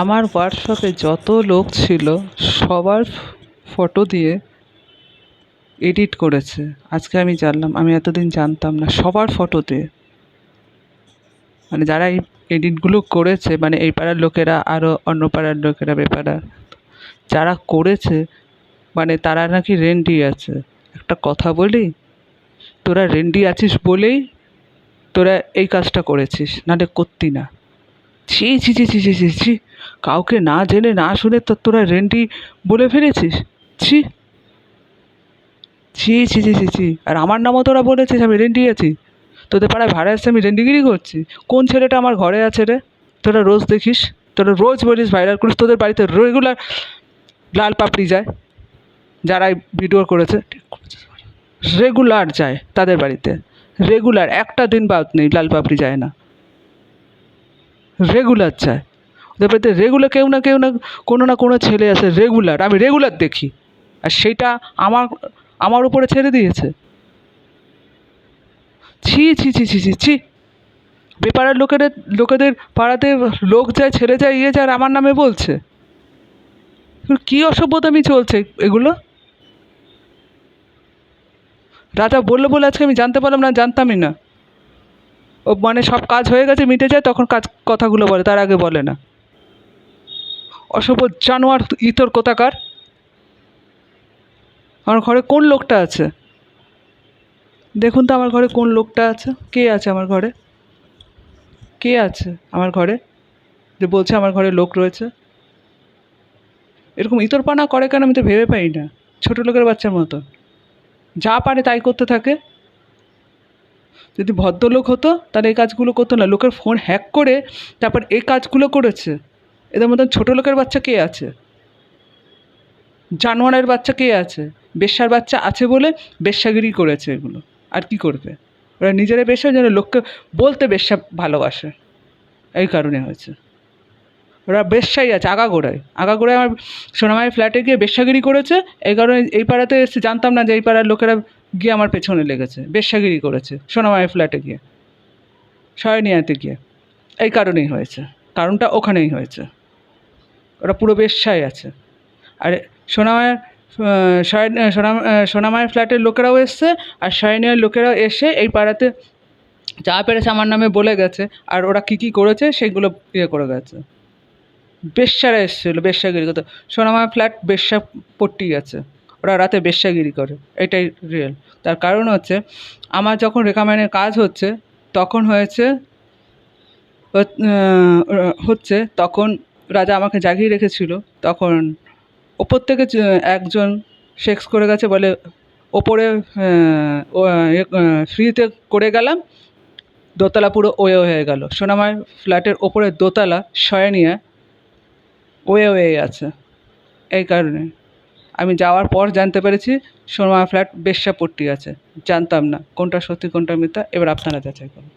আমার হোয়াটসঅ্যাপে যত লোক ছিল সবার ফটো দিয়ে এডিট করেছে। আজকে আমি জানলাম, আমি এতদিন জানতাম না। সবার ফটো দিয়ে, মানে যারা এই এডিটগুলো করেছে, মানে এই পাড়ার লোকেরা, আরও অন্য পাড়ার লোকেরা, বেপাড়া যারা করেছে, মানে তারা নাকি রেন্ডি আছে। একটা কথা বলি, তোরা রেন্ডি আছিস বলেই তোরা এই কাজটা করেছিস, নাহলে করতি না। ছি ছি ছি ছি ছি ছি ছি, কাউকে না জেনে না শুনে তোরা রেন্ডি বলে ফেলেছিস। ছি ছি ছি ছি ছি ছি। আর আমার নামও তোরা বলেছিস আমি রেন্ডি আছি। তোদের পাড়ায় ভাড়া এসে আমি রেন্ডিগিরি করছি। কোন ছেলেটা আমার ঘরে আছে রে? তোরা রোজ দেখিস, তোরা রোজ বলিস, ভাইরাল করিস, তোদের বাড়িতে রেগুলার লাল পাপড়ি যায়। যারা ভিডিও করেছে রেগুলার যায় তাদের বাড়িতে, রেগুলার, একটা দিন বাদ নেই লাল পাপড়ি যায় না, রেগুলার যায় ওদের বাড়িতে। রেগুলার কেউ না কোনো না কোনো ছেলে আছে রেগুলার, আমি রেগুলার দেখি। আর সেইটা আমার আমার উপরে ছেড়ে দিয়েছে। ছি ছি ছি ছি ছি ছি। বেপাড়ার লোকেদের পাড়াতে লোক যায়, ছেড়ে যায়, ইয়ে যায়, আর আমার নামে বলছে। কী অসভ্যতামি চলছে এগুলো? রাজা বললো বলে আজকে আমি জানতে পারলাম, না জানতামই না। ও মানে সব কাজ হয়ে গেছে, মিটে যায়, তখন কথাগুলো বলে, তার আগে বলে না। অসভ্য জানোয়ার ইতর কোথাকার। আমার ঘরে কোন লোকটা আছে? দেখুন তো আমার ঘরে কোন লোকটা আছে। কে আছে আমার ঘরে? কে আছে আমার ঘরে যে বলছে আমার ঘরে লোক রয়েছে? এরকম ইতরপানা করে কেন আমি তো ভেবে পাই না। ছোটো লোকের বাচ্চার মতো যা পারে তাই করতে থাকে। যদি ভদ্রলোক হতো তাহলে এই কাজগুলো করতো না। লোকের ফোন হ্যাক করে তারপর এই কাজগুলো করেছে। এদের মতন ছোটো লোকের বাচ্চা কে আছে? জানোয়ারের বাচ্চা কে আছে? বেশ্যার বাচ্চা আছে বলে বেশ্যাগিরি করেছে এগুলো। আর কি করবে? ওরা নিজেরা বেশ্যা, যেন লোককে বলতে বেশ্যা ভালোবাসে, এই কারণে হয়েছে। ওরা বেশ্যাই আছে আগাগোড়ায়। আমার সোনামায়ের ফ্ল্যাটে গিয়ে বেশ্যাগিরি করেছে। এই কারণে এই পাড়াতে এসে জানতাম না যে এই পাড়ার লোকেরা গিয়ে আমার পেছনে লেগেছে, বেশ্যাগিরি করেছে সোনামায়ের ফ্ল্যাটে গিয়ে, সয়নিয়াতে গিয়ে। এই কারণেই হয়েছে, কারণটা ওখানেই হয়েছে। ওরা পুরো বেশ্যাই আছে। আর সোনামায়ের সোনামায়ের ফ্ল্যাটের লোকেরাও এসছে, আর সয়নিয়ার লোকেরাও এসে এই পাড়াতে যা পেরেছে আমার নামে বলে গেছে। আর ওরা কী কী করেছে সেগুলো ইয়ে করে গেছে। বেশ্যারা এসেছিলো বেশ্যাগিরি করতে। সোনামার ফ্ল্যাট বেশ্যা পট্টি আছে, ওরা রাতে বেশ্যাগিরি করে, এটাই রিয়েল। তার কারণ হচ্ছে, আমার যখন রেখামাইনের কাজ হচ্ছে তখন তখন রাজা আমাকে জাগিয়ে রেখেছিল। তখন ওপর থেকে একজন সেক্স করে গেছে বলে, ওপরে ফ্রিতে করে গেলাম, দোতলা পুরো হয়ে গেল। সোনামার ফ্ল্যাটের ওপরে দোতলা শয়নিয়া ওয়ে আছে। এই কারণে আমি যাওয়ার পর জানতে পেরেছি সোনামার ফ্ল্যাট বেশ্যাপট্টি আছে। জানতাম না কোনটা সত্যি কোনটা মিথ্যা। এবার আপনারা যাচাই করুন।